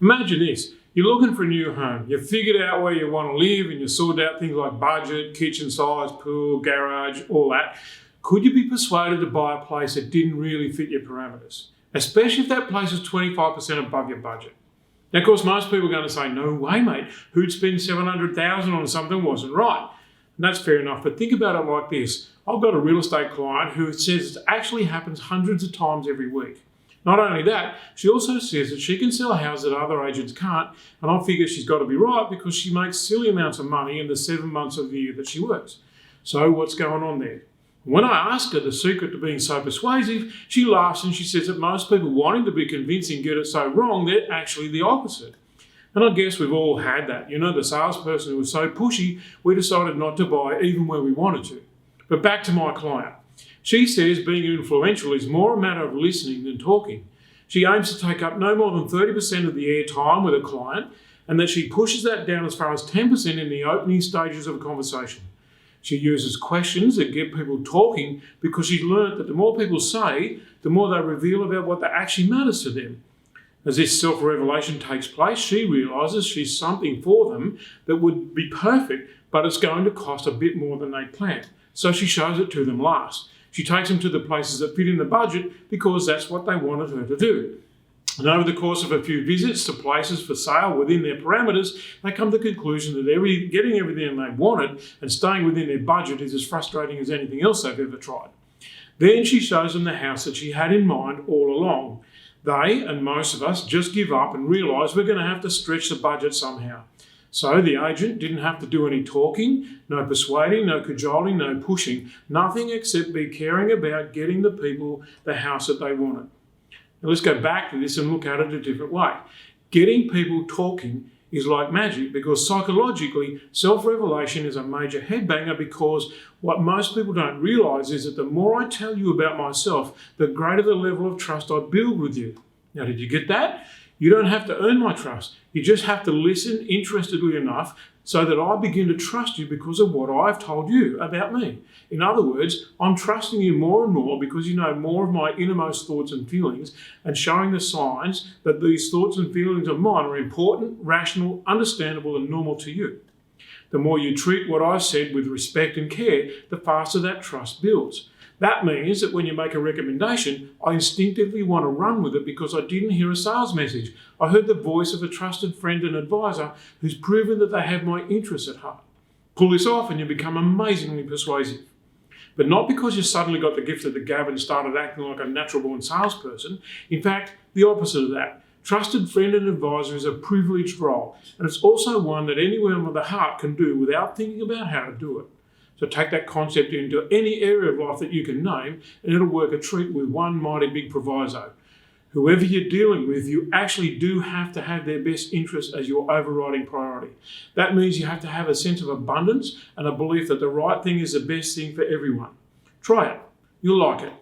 Imagine this. You're looking for a new home. You've figured out where you want to live and you've sorted out things like budget, kitchen size, pool, garage, all that. Could you be persuaded to buy a place that didn't really fit your parameters? Especially if that place was 25% above your budget. Now, of course, most people are going to say, no way, mate. Who'd spend $700,000 on something that wasn't right? And that's fair enough. But think about it like this. I've got a real estate client who says it actually happens hundreds of times every week. Not only that, she also says that she can sell houses that other agents can't, and I figure she's got to be right because she makes silly amounts of money in the 7 months of the year that she works. So what's going on there? When I ask her the secret to being so persuasive, she laughs and she says that most people wanting to be convincing get it so wrong, they're actually the opposite. And I guess we've all had that. You know, the salesperson who was so pushy, we decided not to buy even where we wanted to. But back to my client. She says being influential is more a matter of listening than talking. She aims to take up no more than 30% of the airtime with a client, and that she pushes that down as far as 10% in the opening stages of a conversation. She uses questions that get people talking because she's learnt that the more people say, the more they reveal about what that actually matters to them. As this self-revelation takes place, she realises she's something for them that would be perfect, but it's going to cost a bit more than they planned. So she shows it to them last. She takes them to the places that fit in the budget because that's what they wanted her to do. And over the course of a few visits to places for sale within their parameters, they come to the conclusion that getting everything they wanted and staying within their budget is as frustrating as anything else they've ever tried. Then she shows them the house that she had in mind all along. They, and most of us, just give up and realise we're going to have to stretch the budget somehow. So the agent didn't have to do any talking, no persuading, no cajoling, no pushing, nothing except be caring about getting the people the house that they wanted. Now let's go back to this and look at it a different way. Getting people talking is like magic because psychologically, self-revelation is a major headbanger because what most people don't realise is that the more I tell you about myself, the greater the level of trust I build with you. Now, did you get that? You don't have to earn my trust. You just have to listen interestedly enough so that I begin to trust you because of what I've told you about me. In other words, I'm trusting you more and more because you know more of my innermost thoughts and feelings and showing the signs that these thoughts and feelings of mine are important, rational, understandable, and normal to you. The more you treat what I've said with respect and care, the faster that trust builds. That means that when you make a recommendation, I instinctively want to run with it because I didn't hear a sales message. I heard the voice of a trusted friend and advisor who's proven that they have my interests at heart. Pull this off and you become amazingly persuasive. But not because you suddenly got the gift of the gab and started acting like a natural-born salesperson. In fact, the opposite of that. Trusted friend and advisor is a privileged role, and it's also one that anyone with a heart can do without thinking about how to do it. So take that concept into any area of life that you can name, and it'll work a treat with one mighty big proviso. Whoever you're dealing with, you actually do have to have their best interests as your overriding priority. That means you have to have a sense of abundance and a belief that the right thing is the best thing for everyone. Try it. You'll like it.